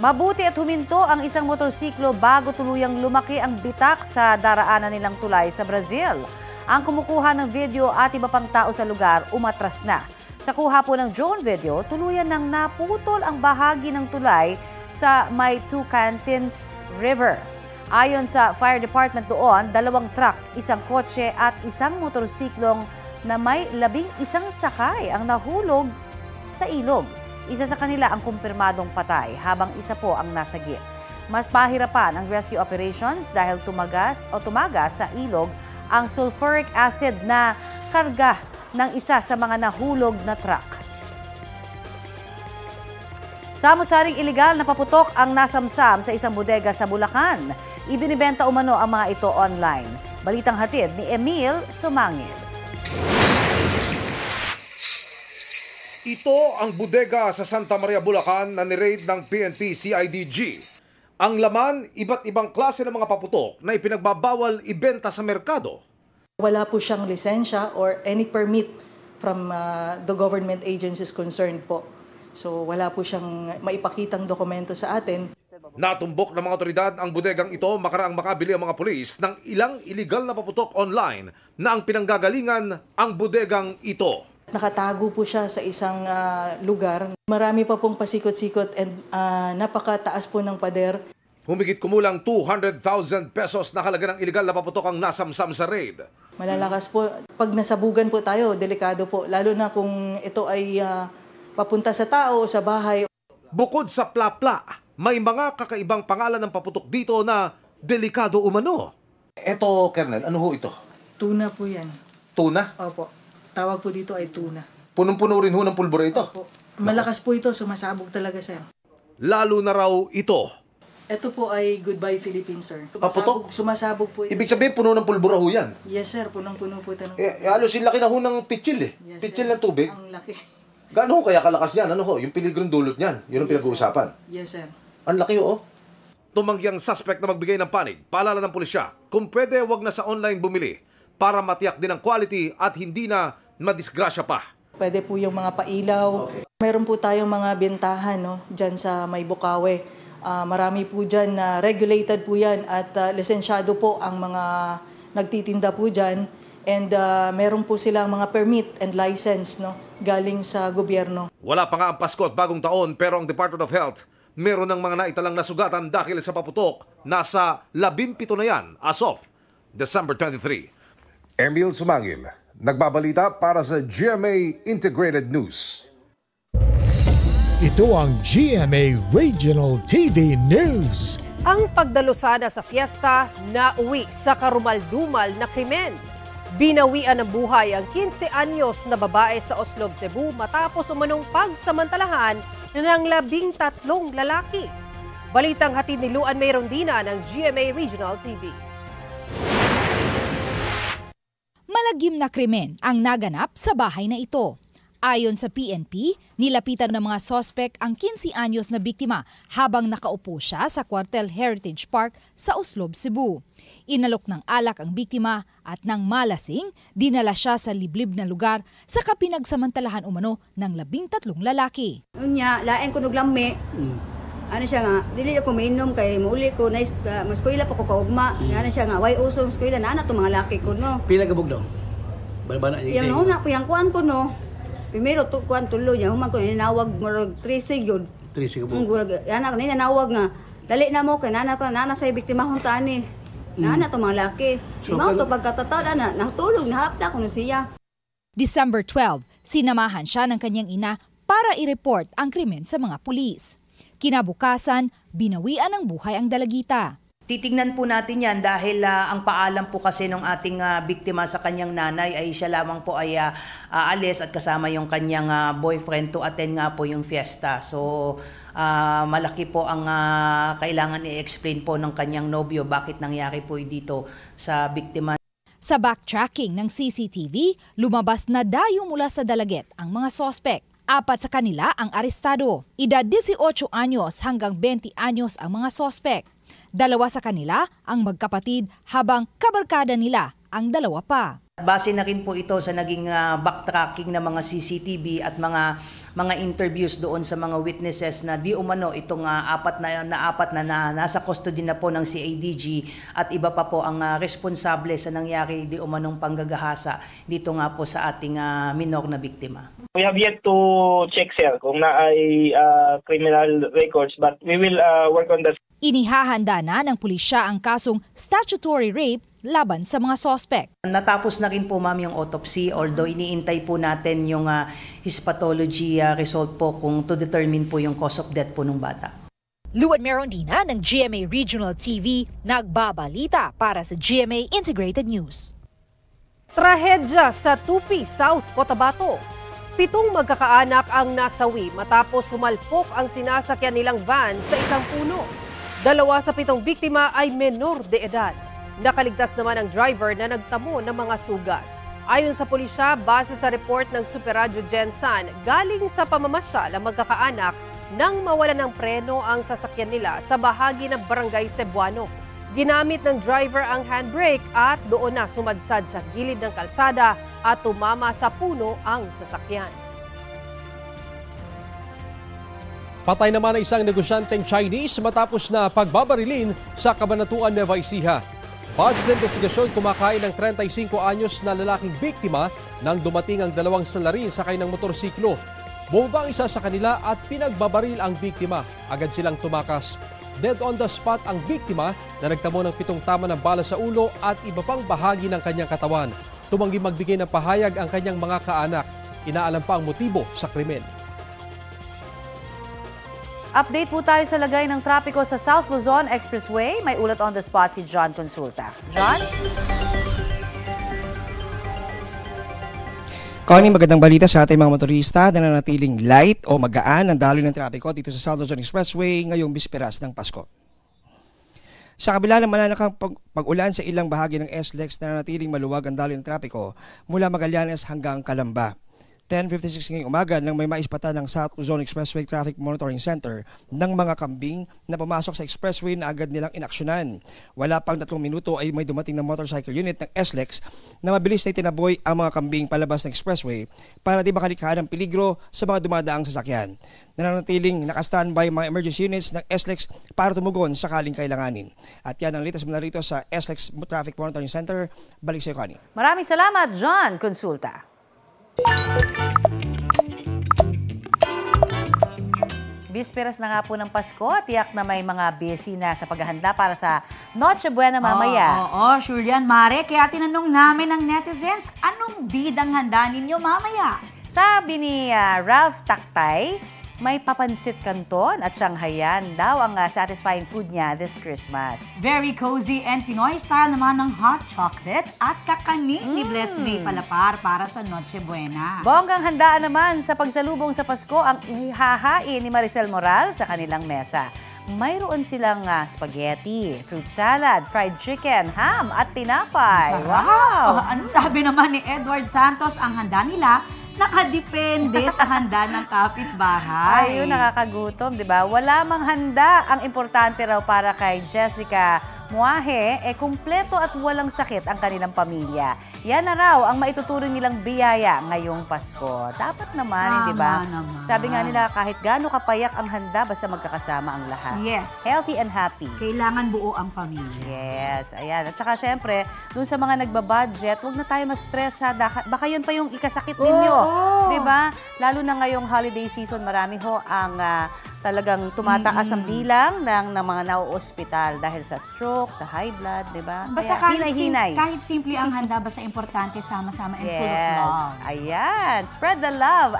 Mabuti at huminto ang isang motorsiklo bago tuluyang lumaki ang bitak sa daraanan nilang tulay sa Brazil. Ang kumukuha ng video at iba pang tao sa lugar umatras na. Sa kuha po ng drone video, tuluyan nang naputol ang bahagi ng tulay sa May Tocantins River. Ayon sa fire department doon, 2 truck, 1 kotse at 1 motorsiklong na may 11 sakay ang nahulog sa ilog. Isa sa kanila ang kumpirmadong patay habang isa po ang nasagip. Mas pahirapan ang rescue operations dahil tumagas sa ilog ang sulfuric acid na karga ng isa sa mga nahulog na truck. Samot-saring ilegal na paputok ang nasamsam sa isang bodega sa Bulacan. Ibinibenta umano ang mga ito online. Balitang hatid ni Emil Sumangil. Ito ang bodega sa Santa Maria, Bulacan na ni-raid ng PNP CIDG. Ang laman, iba't ibang klase ng mga paputok na ipinagbabawal ibenta sa merkado. Wala po siyang lisensya or any permit from the government agencies concerned po. So wala po siyang maipakitang dokumento sa atin. Natumbok ng mga otoridad ang bodegang ito makaraang makabili ang mga pulis ng ilang iligal na paputok online na ang pinanggagalingan ang bodegang ito. Nakatago po siya sa isang lugar. Marami pa pong pasikot-sikot and napakataas po ng pader. Humigit kumulang 200,000 pesos na halaga ng iligal na paputok ang nasamsam sa raid. Malalakas po. Pag nasabugan po tayo, delikado po. Lalo na kung ito ay papunta sa tao o sa bahay. Bukod sa plapla, may mga kakaibang pangalan ng paputok dito na delikado umano. Ito, Colonel, ano ho ito? Tuna po yan. Tuna? Opo. Tawag po dito ay tuna. Punong-puno rin ho ng pulbura ito? Opo. Malakas po ito, sumasabog talaga, sir. Lalo na raw ito. Ito po ay Goodbye Philippines, sir. Paputok? Sumasabog po ito. Ibig sabihin, puno ng pulbura ho yan? Yes, sir. Punong-puno po ito. Halos yung laki na ho ng pitsil eh. Yes, pitsil sir. ng tubig. Ang laki. Gaano ho kaya kalakas niyan? Ano ho? Yung piligrong dulot niyan. Yun ang pinag-uusapan. Yes, sir. Ang laki ho. Tumangyang suspect na magbigay ng panig. Paalala ng pulisya, kung pwede, wag na sa online bumili para matiyak din ang quality at hindi na madisgrasya pa. Pwede po yung mga pailaw. Okay. Meron po tayong mga bentahan dyan sa May Bukawe. Marami po dyan na regulated po yan at lisensyado po ang mga nagtitinda po dyan. And meron po silang mga permit and license galing sa gobyerno. Wala pa nga ang Pasko at Bagong Taon pero ang Department of Health meron ng mga naitalang nasugatan dahil sa paputok. Nasa 17 na yan as of December 23. Emil Sumangil, nagbabalita para sa GMA Integrated News. Ito ang GMA Regional TV News. Ang pagdalusada sa fiesta nauwi sa karumal-dumal na krimen. Binawian ng buhay ang 15 anyos na babae sa Oslob, Cebu matapos umanong pagsamantalahan ng 13 lalaki. Balitang hatid ni Luan May Rondina ng GMA Regional TV. Malagim na krimen ang naganap sa bahay na ito. Ayon sa PNP, nilapitan ng mga sospek ang 15 anyos na biktima habang nakaupo siya sa Cuartel Heritage Park sa Oslob, Cebu. Inalok ng alak ang biktima at nang malasing, dinala siya sa liblib na lugar sa kapinagsamantalahan umano ng 13 lalaki. Unya, laeng kunog lami. Ano siya nga, dili ako mainom kay muli ko na maskwela pa ko kaugma. Ano siya nga, why usom skwela na to mga laki ko no. Pila ka bugdong? Balbana niya. Yang una ko yang kuan ko no. Primero to kuan tulo niya, human ko ninawag murag 13 gyud. 13 ka bug. Anak ni nanawag nga. Dali na mo kay nana sa biktima hon tani. Nana to mga laki. So, di to pagkatatada na natulog na hapda kuno siya. December 12, sinamahan siya ng kanyang ina para i-report ang krimen sa mga pulis. Kinabukasan, binawian ng buhay ang dalagita. Titingnan po natin yan dahil ang paalam po kasi ng ating biktima sa kanyang nanay ay siya lamang po ay aalis at kasama yung kanyang boyfriend to attend nga po yung fiesta. So malaki po ang kailangan i-explain po ng kanyang nobyo bakit nangyari po dito sa biktima. Sa backtracking ng CCTV, lumabas na dayo mula sa Dalaget ang mga sospek. 4 sa kanila ang arestado. Edad 18 anyos hanggang 20 anyos ang mga sospek. 2 sa kanila ang magkapatid habang kabarkada nila ang 2 pa. Base na rin po ito sa naging backtracking ng mga CCTV at mga interviews doon sa mga witnesses na di umano itong apat na nasa custody na po ng CIDG at iba pa po ang responsable sa nangyari di umanong panggagahasa dito nga po sa ating minor na biktima. We have yet to check, sir, kung na ay criminal records, but we will work on that. Inihahanda na ng pulisya ang kasong statutory rape laban sa mga sospek. Natapos na rin po, ma'am, yung autopsy, although iniintay po natin yung histopathology result po kung to determine po yung cause of death po ng bata. Luan Merondina ng GMA Regional TV, nagbabalita para sa GMA Integrated News. Trahedya sa Tupi, South Cotabato. 7 magkakaanak ang nasawi matapos sumalpok ang sinasakyan nilang van sa isang puno. 2 sa 7 biktima ay menor de edad. Nakaligtas naman ang driver na nagtamo ng mga sugat. Ayon sa pulisya, base sa report ng Super Radio Gensan, galing sa pamamasyal ang magkakaanak nang mawala ng preno ang sasakyan nila sa bahagi ng Barangay Cebuano. Ginamit ng driver ang handbrake at doon na sumadsad sa gilid ng kalsada at tumama sa puno ang sasakyan. Patay naman ang isang negosyanteng Chinese matapos na pagbabarilin sa Cabanatuan, Nueva Ecija. Base sa investigasyon, kumakain ng 35 anyos na lalaking biktima nang dumating ang 2 salarin sakay ng motorsiklo. Bumaba ang isa sa kanila at pinagbabaril ang biktima. Agad silang tumakas. Dead on the spot ang biktima na nagtamo ng 7 tama ng bala sa ulo at iba pang bahagi ng kanyang katawan. Tumanggi magbigay ng pahayag ang kanyang mga kaanak. Inaalam pa ang motibo sa krimen. Update po tayo sa lagay ng trapiko sa South Luzon Expressway. May ulat on the spot si John Consulta. John? Connie, magandang balita sa ating mga motorista na nanatiling light o magaan ang daloy ng trapiko dito sa South Luzon Expressway ngayong bisperas ng Pasko. Sa kabila ng mananakang pag-ulan sa ilang bahagi ng SLEX na nanatiling maluwag ang daloy ng trapiko mula Magallanes hanggang Calamba. 10:56 ngayong umaga nang may maispatan ng South Luzon Expressway Traffic Monitoring Center ng mga kambing na pumasok sa expressway na agad nilang inaksyonan. Wala pang 3 minuto ay may dumating na motorcycle unit ng SLEX na mabilis na itinaboy ang mga kambing palabas ng expressway para di makalikhaan ng peligro sa mga dumadaang sasakyan. Nananatiling naka-standby mga emergency units ng SLEX para tumugon sakaling kailanganin. At yan ang latest mula rito sa SLEX Traffic Monitoring Center. Balik sa iyo, Connie. Maraming salamat, John Consulta. Bisperas na nga po ng Pasko, tiyak na may mga busy na sa paghahanda para sa Noche Buena mamaya. Oo, sure yan, Mare. Kaya tinanong namin ng netizens, anong bidang handa ninyo mamaya? Sabi ni Ralph Taktay, may papansit canton at Shanghayan daw ang satisfying food niya this Christmas. Very cozy and Pinoy style naman ng hot chocolate at kakanin ni Bless May Palapar para sa Noche Buena. Bonggang handaan naman sa pagsalubong sa Pasko ang ihahain ni Maricel Moral sa kanilang mesa. Mayroon silang spaghetti, fruit salad, fried chicken, ham at tinapay. Wow! Ano sabi naman ni Edward Santos, ang handa nila nakadepende sa handa ng kapitbahay. Ayun, nakakagutom, di ba? Wala mang handa. Ang importante raw para kay Jessica Muahe, kumpleto at walang sakit ang kanilang pamilya. Yan na raw ang maituturing nilang biyaya ngayong Pasko. Dapat naman, di ba? Sabi nga nila, kahit gaano kapayak ang handa, basta magkakasama ang lahat. Yes. Healthy and happy. Kailangan buo ang pamilya. Yes, ayan. At saka syempre, dun sa mga nagbabudget, huwag na tayo ma-stress ha. Baka yun pa yung ikasakit ninyo. Di ba? Lalo na ngayong holiday season, marami ho ang talagang tumataas ang bilang ng mga nauospital dahil sa stroke, sa high blood, di ba? Basta kahit simple ang handa, basta importante sama-sama and full of love. Ayan. Spread the love.